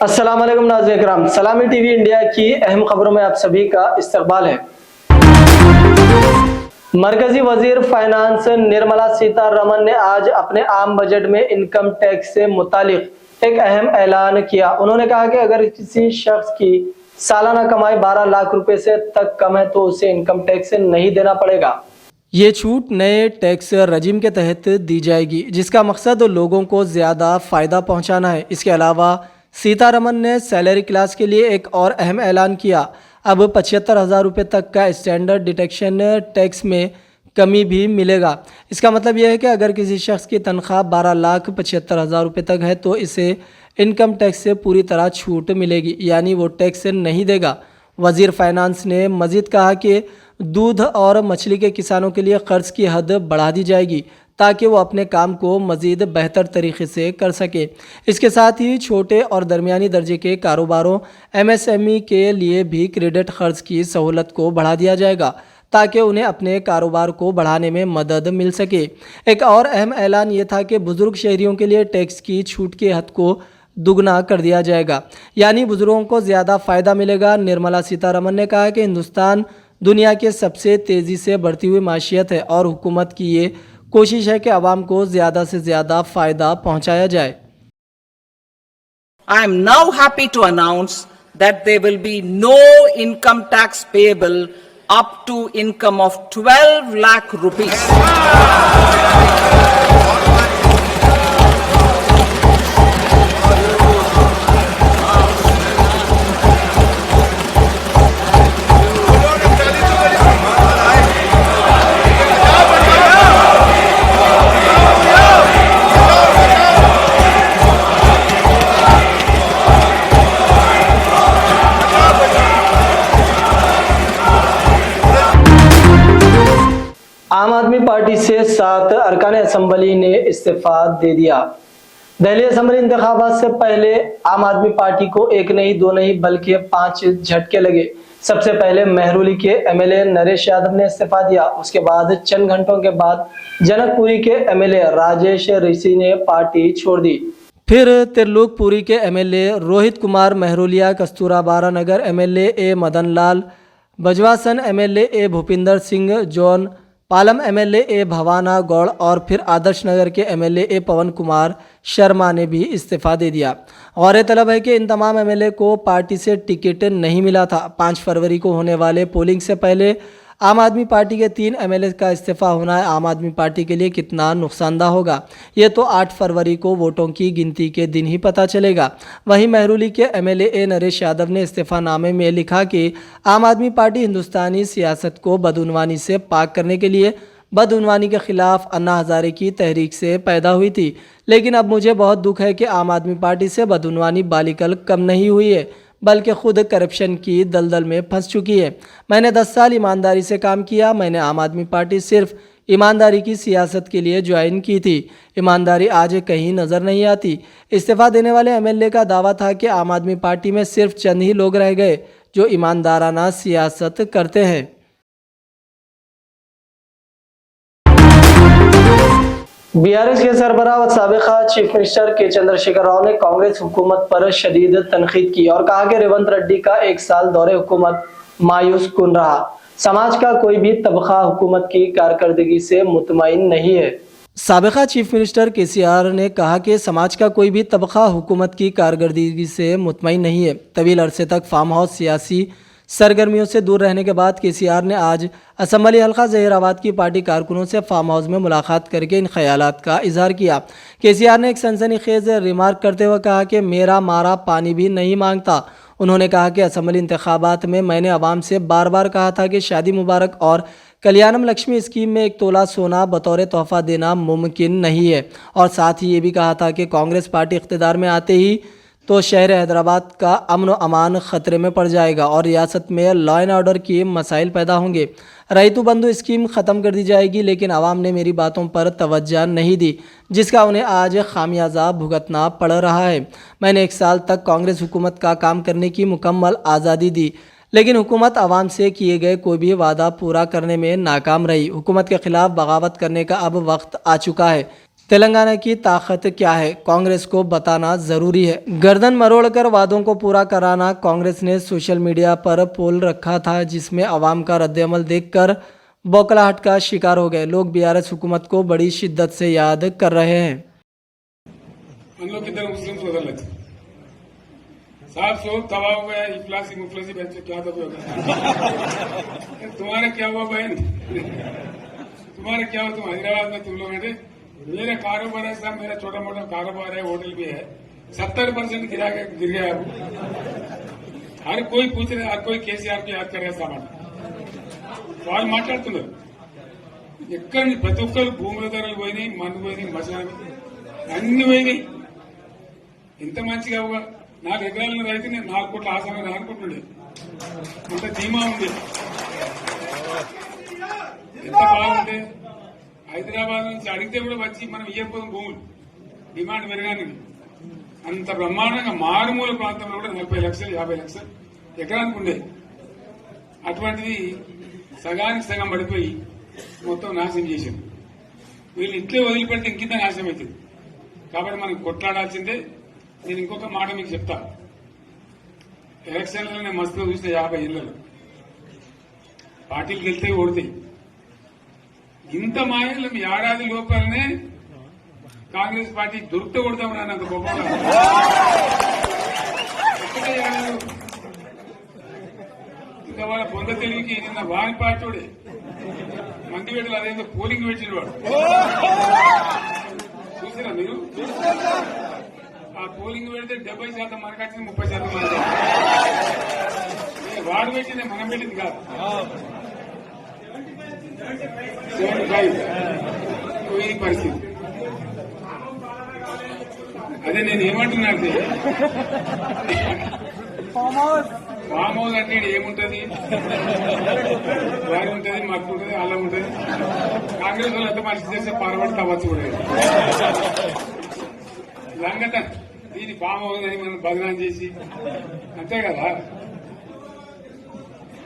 अस्सलाम वालेकुम नाज़रीन किराम, सलामी टीवी इंडिया की अहम खबरों में आप सभी का इस्तकबाल है। मरकजी वजीर फाइनेंस निर्मला सीतारमण ने आज अपने आम बजट में इनकम टैक्स से मुतालिक एक अहम ऐलान किया। उन्होंने कहा कि अगर किसी शख्स की सालाना कमाई 12 लाख रुपए से तक कम है तो उसे इनकम टैक्स नहीं देना पड़ेगा। ये छूट नए टैक्स रजीम के तहत दी जाएगी, जिसका मकसद लोगों को ज़्यादा फ़ायदा पहुंचाना है। इसके अलावा सीतारमण ने सैलरी क्लास के लिए एक और अहम ऐलान किया। अब 75,000 रुपये तक का स्टैंडर्ड डिडक्शन टैक्स में कमी भी मिलेगा। इसका मतलब यह है कि अगर किसी शख्स की तनख्वाह 12,75,000 रुपये तक है तो इसे इनकम टैक्स से पूरी तरह छूट मिलेगी, यानी वो टैक्स नहीं देगा। वज़ीर फाइनेंस ने मज़ीद कहा कि दूध और मछली के किसानों के लिए कर्ज की हद बढ़ा दी जाएगी ताकि वो अपने काम को मज़ीद बेहतर तरीके से कर सके। इसके साथ ही छोटे और दरमियानी दर्जे के कारोबारों MSME के लिए भी क्रेडिट कर्ज की सहूलत को बढ़ा दिया जाएगा ताकि उन्हें अपने कारोबार को बढ़ाने में मदद मिल सके। एक और अहम ऐलान ये था कि बुज़ुर्ग शहरियों के लिए टैक्स की छूट की हद को दुगना कर दिया जाएगा, यानी बुज़ुर्गों को ज़्यादा फ़ायदा मिलेगा। निर्मला सीतारमण ने कहा कि हिंदुस्तान दुनिया के सबसे तेज़ी से बढ़ती हुई माशियत है और हुकूमत की ये कोशिश है कि आवाम को ज़्यादा से ज़्यादा फ़ायदा पहुंचाया जाए। I am now happy to announce that there will be no income tax payable up to income of 12 lakh rupees. आम आदमी पार्टी से 7 अरकान असम्बली ने इस्तीफा दे दिया। दिल्ली असम्बली इंतखाबात से पहले आम आदमी पार्टी को एक नहीं दो नहीं बल्कि 5 झटके लगे। सबसे पहले महरौली के MLA नरेश यादव ने इस्तीफा दिया। उसके बाद चंद घंटों के बाद जनकपुरी के MLA राजेश ऋषि ने पार्टी छोड़ दी। फिर त्रिलोकपुरी के MLA रोहित कुमार महरौलिया, Kasturba Nagar MLA A Madan Lal, Bijwasan MLA A Bhupinder Singh Joon, Palam MLA A Bawana Gaur और फिर आदर्श नगर के MLA A पवन कुमार शर्मा ने भी इस्तीफा दे दिया। गौरतलब है कि इन तमाम MLA को पार्टी से टिकट नहीं मिला था। 5 फरवरी को होने वाले पोलिंग से पहले आम आदमी पार्टी के 3 MLA का इस्तीफा होना है आम आदमी पार्टी के लिए कितना नुकसानदा होगा, ये तो 8 फरवरी को वोटों की गिनती के दिन ही पता चलेगा। वहीं महरौली के MLA A नरेश यादव ने इस्तीफानामे में लिखा कि आम आदमी पार्टी हिंदुस्तानी सियासत को बदउनवानी से पाक करने के लिए बदउनवानी के खिलाफ अन्ना हज़ारे की तहरीक से पैदा हुई थी, लेकिन अब मुझे बहुत दुख है कि आम आदमी पार्टी से बदउनवानी बालिकल कम नहीं हुई है बल्कि खुद करप्शन की दलदल में फंस चुकी है। मैंने 10 साल ईमानदारी से काम किया। मैंने आम आदमी पार्टी सिर्फ ईमानदारी की सियासत के लिए ज्वाइन की थी। ईमानदारी आज कहीं नज़र नहीं आती। इस्तीफा देने वाले MLA का दावा था कि आम आदमी पार्टी में सिर्फ चंद ही लोग रह गए जो ईमानदाराना सियासत करते हैं। BRS के सरबराह व साबिका चीफ मिनिस्टर के चंद्रशेखर राव ने कांग्रेस हुकूमत पर शदीद तनकीद की और कहा कि रेवंत रेड्डी का 1 साल दौरे हुकूमत मायूस कुन रहा। समाज का कोई भी तबका हुकूमत की कारकर्दगी से मुतमईन नहीं है। साबिका चीफ मिनिस्टर KCR ने कहा कि समाज का कोई भी तबका हुकूमत की कारकर्दगी से मुतमईन नहीं है। तवील अरसे तक फार्म हाउस सियासी सरगर्मियों से दूर रहने के बाद KCR ने आज असम्बली हल्का जहीराबाद की पार्टी कारकुनों से फार्म हाउस में मुलाकात करके इन ख्यालात का इजहार किया। KCR ने एक सनसनीखेज रिमार्क करते हुए कहा कि मेरा मारा पानी भी नहीं मांगता। उन्होंने कहा कि असम्बली इंतखाबात में मैंने अवाम से बार बार कहा था कि शादी मुबारक और कल्याणम लक्ष्मी स्कीम में 1 तोला सोना बतौर तोहफा देना मुमकिन नहीं है, और साथ ही ये भी कहा था कि कांग्रेस पार्टी इख्तिदार में आते ही तो शहर हैदराबाद का अमन व अमान ख़तरे में पड़ जाएगा और रियासत में लॉ एंड ऑर्डर के मसाइल पैदा होंगे। रईतु बंधु स्कीम ख़त्म कर दी जाएगी, लेकिन आवाम ने मेरी बातों पर तवज्जो नहीं दी, जिसका उन्हें आज खामियाजा भुगतना पड़ रहा है। मैंने 1 साल तक कांग्रेस हुकूमत का काम करने की मुकम्मल आज़ादी दी, लेकिन हुकूमत आवाम से किए गए कोई भी वादा पूरा करने में नाकाम रही। हुकूमत के खिलाफ बगावत करने का अब वक्त आ चुका है। तेलंगाना की ताकत क्या है, कांग्रेस को बताना जरूरी है। गर्दन मरोड़कर वादों को पूरा कराना। कांग्रेस ने सोशल मीडिया पर पोल रखा था जिसमें अवाम का रद्देअमल देखकर बौखलाहट का शिकार हो गए। लोग बीआरएस हुकूमत को बड़ी शिद्दत से याद कर रहे हैं। हम लोग किधर मुस्लिम सोदर लगते साहब सोच तबाह हो गया, इफलासी मुफलासी बहन से क्या दबे होगा। तुम्हारे क्या हुआ बहन, तुम्हारे क्या हुआ? तुम हैदराबाद में तुम लोग बैठे, मेरा कारोबार है साहब, मेरा छोटा मोटा कारोबार है, होटल भी है, 70% गिर गया। हर कोई पूछ रहे, हर कोई केसीआर को याद कर रहे सामान వాళ్ళు మాట్లాడుతున్నారు। ఎక్కడ ప్రతి ఒక్కరు భూముల ధరలు పోయినాయి, మందు పోయినాయి, మసాలు అన్ని పోయినాయి। ఎంత మంచిగా 4 ఎకరాల రైతు నేను 4 కోట్ల ఆసామని అనుకుంటుండే, అంత ధీమా ఉంది, ఎంత బాగుంటే హైదరాబాద్ నుంచి అడిగితే కూడా వచ్చి మనం ఇయ్యకపోతే భూములు డిమాండ్ పెరగానే అంత బ్రహ్మాండంగా మారుమూల ప్రాంతంలో కూడా 40 లక్షలు 50 లక్షలు ఎకరానికి ఉండే, అటువంటిది సగానికి సగం పడిపోయి మొత్తం నాశనం చేశారు। వీళ్ళు ఇట్లే వదిలిపెడితే ఇంకింత నాశనం అవుతుంది। కాబట్టి మనం కొట్లాడాల్సిందే। నేను ఇంకొక మాట మీకు చెప్తా, ఎలక్షన్లలో నేను మస్తుగా చూసిన 50 ఏళ్లలో పార్టీలు గెలితే ఓడితాయి, ఇంత మాయలు ఏడాది లోపలనే కాంగ్రెస్ పార్టీ దొరికితే కొడతామని అంత గొప్పగా ఇంకా వాళ్ళ పొంద తెలివికి నిన్న వారి పార్టీడే మంది పెట్టలు అదేందో పోలింగ్ పెట్టిన వాడు చూసిరా మీరు? ఆ పోలింగ్ పెడితే 70% మనకు వచ్చింది, 30% మనకి। వాడు పెట్టింది మనం పెట్టింది కాదు, 75 ఈ పరిస్థితి। అదే నేను ఏమంటున్నా అంటే ఫామ్ హౌస్ అంటే ఏముంటది, వారి ఉంటది, మాకు ఉంటది, అలా ఉంటది। కాంగ్రెస్ వాళ్ళు ఎంత మంచి చేస్తే పారబడి కావచ్చు కూడా లంగత దీన్ని ఫామ్ హౌస్ అని మనం బదనాం చేసి అంతే కదా।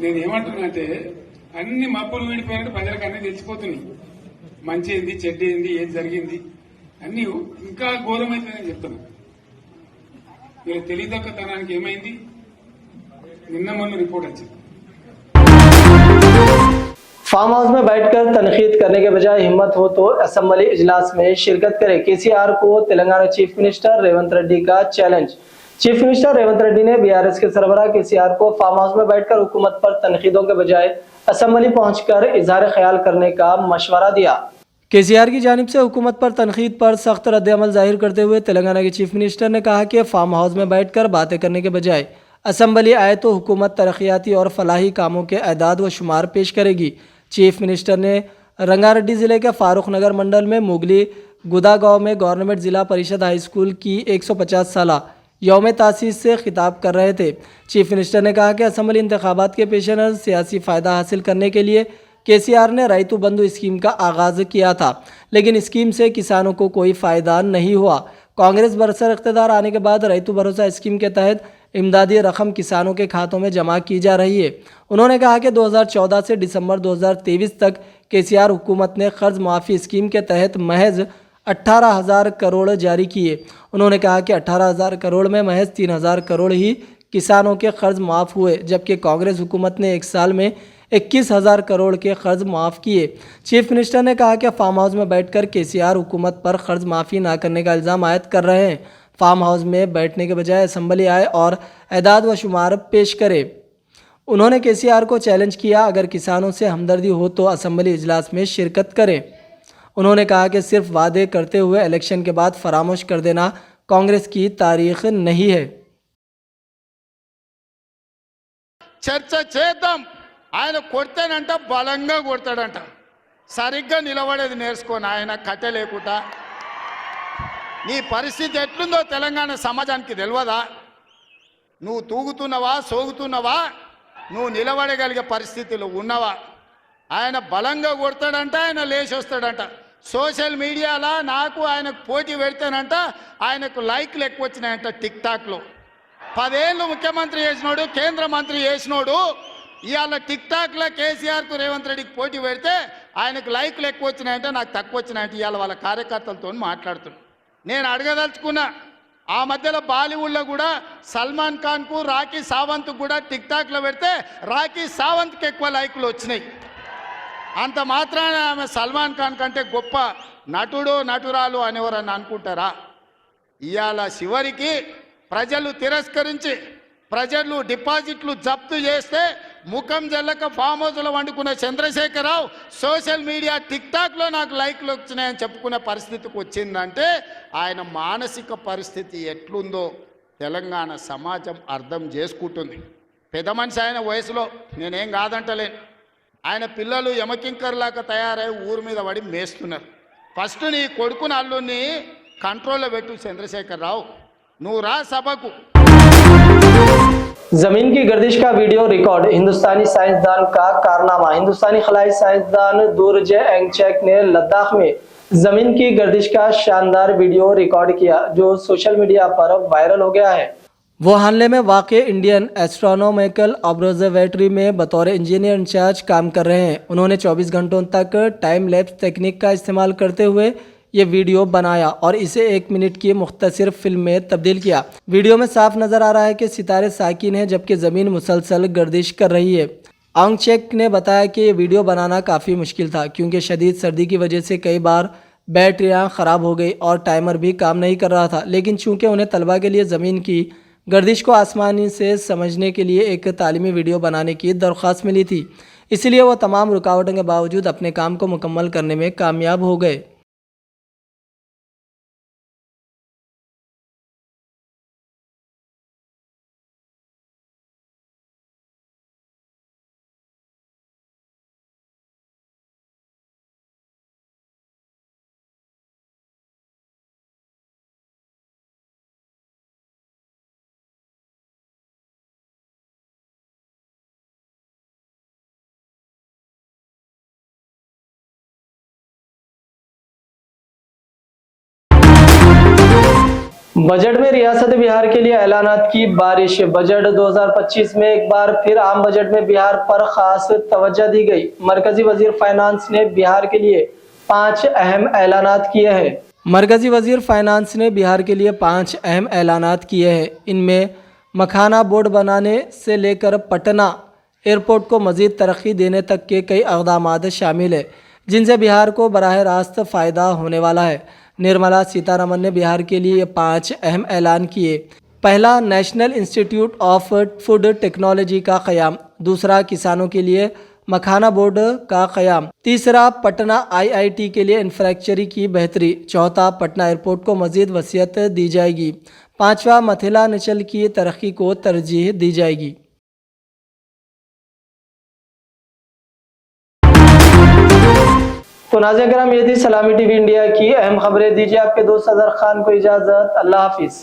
నేను ఏమంటున్నా అంటే అన్ని మప్పులు వీడిపోయినట్టు ప్రజలకు అన్ని తెలిసిపోతున్నాయి, మంచి ఏంది, చెడ్డ ఏంది, ఏం జరిగింది అన్ని ఇంకా ఘోరమైందని చెప్తున్నా। వీళ్ళ తెలియదక్కతనానికి ఏమైంది, నిన్న మొన్న రిపోర్ట్ వచ్చింది। फार्म हाउस में बैठकर तनकीद करने के बजाय हिम्मत हो तो असेंबली इजलास में शिरकत करे। केसीआर को तेलंगाना चीफ मिनिस्टर रेवंत रेड्डी का challenge. Chief minister Revanth Reddy ने बीआरएस के सरबराह केसीआर को फार्म हाउस में बैठकर हुकूमत पर तनकीदों के बजाय असेंबली पहुंचकर इजहार ख्याल करने का मशवरा दिया। केसीआर की जानिब से हुकूमत पर तनकीद पर सख्त रद्द-ए-अमल जाहिर करते हुए तेलंगाना के चीफ मिनिस्टर ने कहा कि फार्म हाउस में बैठकर बातें करने के बजाय असेंबली आए तो हुकूमत तरक्याती और फलाही कामों के एदाद व शुमार पेश करेगी। चीफ मिनिस्टर ने रंगारेड्डी जिले के फारूक नगर मंडल में मुगली गुदा गांव में गवर्नमेंट जिला परिषद हाई स्कूल की 150 साला यौम तासीस से खिताब कर रहे थे। चीफ मिनिस्टर ने कहा कि असेंबली इंतखाबात के पेश नज़र सियासी फ़ायदा हासिल करने के लिए केसीआर ने रैतु बंधु स्कीम का आगाज़ किया था, लेकिन स्कीम से किसानों को कोई फ़ायदा नहीं हुआ। कांग्रेस बरसर इख्तियार आने के बाद रैतु भरोसा स्कीम के तहत इमदादी रकम किसानों के खातों में जमा की जा रही है। उन्होंने कहा कि 2014 से दिसंबर 2023 तक केसीआर हुकूमत ने कर्ज माफ़ी स्कीम के तहत महज 18,000 करोड़ जारी किए। उन्होंने कहा कि 18,000 करोड़ में महज 3,000 करोड़ ही किसानों के कर्ज माफ़ हुए, जबकि कांग्रेस हुकूमत ने एक साल में 21,000 करोड़ के कर्ज माफ़ किए। चीफ मिनिस्टर ने कहा कि फार्म हाउस में बैठकर केसीआर हुकूमत पर कर्ज माफ़ी ना करने का इल्ज़ाम आयद कर रहे हैं। फार्म हाउस में बैठने के बजाय असेंबली आए और एदाद व शुमार पेश करे। उन्होंने केसीआर को चैलेंज किया, अगर किसानों से हमदर्दी हो तो असेंबली इजलास में शिरकत करें। उन्होंने कहा कि सिर्फ वादे करते हुए इलेक्शन के बाद फरामोश कर देना कांग्रेस की तारीख नहीं है। చర్చ చేద్దాం, ఆయన కొడతానంట, బలంగా కొడతాడంట, సరిగ్గా నిలబడేది నేర్చుకొని ఆయన కట్టె లేకుండా నీ పరిస్థితి ఎట్లుందో తెలంగాణ సమాజానికి తెలియదా? నువ్వు తూగుతున్నావా, సోగుతున్నావా, నువ్వు నిలబడగలిగే పరిస్థితిలో ఉన్నావా? ఆయన బలంగా కొడతాడంట, ఆయన లేచి వస్తాడంట। సోషల్ మీడియాలో నాకు ఆయనకు పోటీ పెడితేనంట ఆయనకు లైక్లు ఎక్కువ వచ్చినాయంట టిక్ టాక్లో। 10 ఏళ్ళు ముఖ్యమంత్రి చేసినోడు, కేంద్ర మంత్రి చేసినోడు ఇవాళ టిక్ టాక్లో కేసీఆర్కు రేవంత్ రెడ్డికి పోటీ పెడితే ఆయనకు లైక్లు ఎక్కువ వచ్చినాయంటే నాకు తక్కువ వచ్చినాయంటే ఇవాళ వాళ్ళ కార్యకర్తలతో మాట్లాడుతున్నాను. నేను అడగదలుచుకున్నా, ఆ మధ్యలో బాలీవుడ్లో కూడా సల్మాన్ ఖాన్కు రాఖీ సావంత్కు కూడా టిక్ టాక్లో పెడితే రాఖీ సావంత్కి ఎక్కువ లైకులు వచ్చినాయి. అంత మాత్రాన ఆమె సల్మాన్ ఖాన్ కంటే గొప్ప నటుడు నటురాలు అనేవారని అనుకుంటారా? ఇవాళ చివరికి ప్రజలు తిరస్కరించి ప్రజలు డిపాజిట్లు జప్తు చేస్తే ముఖం జల్లక ఫామ్ హౌస్లో వండుకున్న చంద్రశేఖరరావు సోషల్ మీడియా టిక్ టాక్లో నాకు లైక్లు వచ్చినాయని చెప్పుకునే పరిస్థితికి వచ్చిందంటే ఆయన మానసిక పరిస్థితి ఎట్లుందో తెలంగాణ సమాజం అర్థం చేసుకుంటుంది. పెద్ద మనిషి ఆయన వయసులో, నేనేం కాదంటలేను. ఆయన పిల్లలు యమకింకర్లాగా తయారై ఊరి మీద పడి మేస్తున్నారు. ఫస్ట్ నీ కొడుకుని అల్లుని కంట్రోల్లో పెట్టు చంద్రశేఖరరావు, నువ్వు రా సభకు. जमीन की गर्दिश का वीडियो रिकॉर्ड, हिंदुस्तानी साइंसदान का कारनामा। हिंदुस्तानी खलाई साइंसदान दूरजे एंगचैक ने लद्दाख में जमीन की गर्दिश का शानदार वीडियो रिकॉर्ड किया, जो सोशल मीडिया पर वायरल हो गया है। वो हाल में वाक़ इंडियन एस्ट्रोनॉमिकल ऑब्जर्वेटरी में बतौर इंजीनियर इंचार्ज काम कर रहे हैं। उन्होंने 24 घंटों तक टाइम लैप्स तकनीक का इस्तेमाल करते हुए ये वीडियो बनाया और इसे 1 मिनट की मुख्तसर फिल्म में तब्दील किया। वीडियो में साफ नजर आ रहा है कि सितारे साकिन हैं जबकि ज़मीन मुसलसल गर्दिश कर रही है। आंगचेक ने बताया कि ये वीडियो बनाना काफ़ी मुश्किल था क्योंकि शदीद सर्दी की वजह से कई बार बैटरियां ख़राब हो गई और टाइमर भी काम नहीं कर रहा था। लेकिन चूँकि उन्हें तलबा के लिए ज़मीन की गर्दिश को आसमानी से समझने के लिए एक तालीमी वीडियो बनाने की दरख्वास्त मिली थी, इसलिए वो तमाम रुकावटों के बावजूद अपने काम को मुकम्मल करने में कामयाब हो गए। बजट में रियासत बिहार के लिए ऐलानात की बारिश। बजट 2025 में एक बार फिर आम बजट में बिहार पर खास तवज्जो दी गई। मरकजी वजीर फाइनेंस ने बिहार के लिए 5 अहम ऐलानात किए हैं। मरकजी वजीर फाइनेंस ने बिहार के लिए 5 अहम ऐलानात किए हैं। इनमें मखाना बोर्ड बनाने से लेकर पटना एयरपोर्ट को मज़ीद तरक्की देने तक के कई इक़दामात शामिल है, जिनसे बिहार को बराह रास्त फ़ायदा होने वाला है। निर्मला सीतारमन ने बिहार के लिए 5 अहम ऐलान किए। पहला, national institute of food technology का क़याम। दूसरा, किसानों के लिए मखाना बोर्ड का क़याम। तीसरा, पटना IIT के लिए इंफ्रास्ट्रक्चर की बेहतरी। चौथा, पटना एयरपोर्ट को मज़ीद वसीयत दी जाएगी। पाँचवा, मिथिलांचल की तरक्की को तरजीह दी जाएगी। तो नाज़रीन करम, ये थी सलामी टीवी इंडिया की अहम खबरें। दीजिए आपके दोस्त अजहर खान को इजाज़त। अल्लाह हाफिज़।